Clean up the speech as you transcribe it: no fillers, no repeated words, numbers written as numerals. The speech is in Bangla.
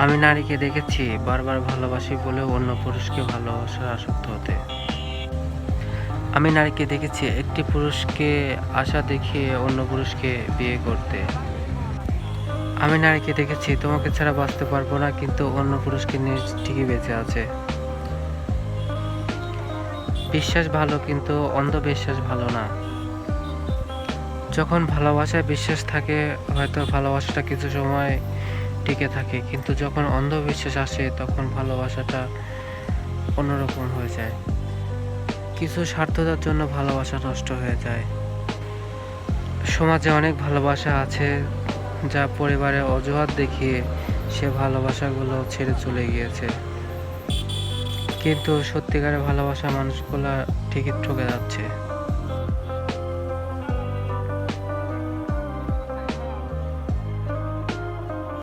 আমি নারীকে দেখেছি বারবার ভালোবাসি বলেও অন্য পুরুষকে ভালোবাসার আসক্ত হতে। আমি নারীকে দেখেছি একটি পুরুষকে আশা দেখিয়ে অন্য পুরুষকে বিয়ে করতে। আমি নারীকে দেখেছি তোমাকে ছাড়া বাঁচতে পারবো না কিন্তু অন্য পুরুষকে নিয়ে ঠিকই বেঁচে আছে। বিশ্বাস ভালো কিন্তু অন্ধবিশ্বাস ভালো না। যখন ভালোবাসায় বিশ্বাস থাকে হয়তো ভালোবাসাটা কিছু সময় টিকে থাকে, কিন্তু যখন অন্ধবিশ্বাস আসে তখন ভালোবাসাটা অন্যরকম হয়ে যায়। কিছু স্বার্থতার জন্য ভালোবাসা নষ্ট হয়ে যায়। সমাজে অনেক ভালোবাসা আছে যা পরিবারের অজুহাত দেখিয়ে সে ভালোবাসাগুলো ছেড়ে চলে গিয়েছে, কিন্তু সত্যিকারের ভালোবাসা মানুষগুলো ঠিকই ঠকে যাচ্ছে।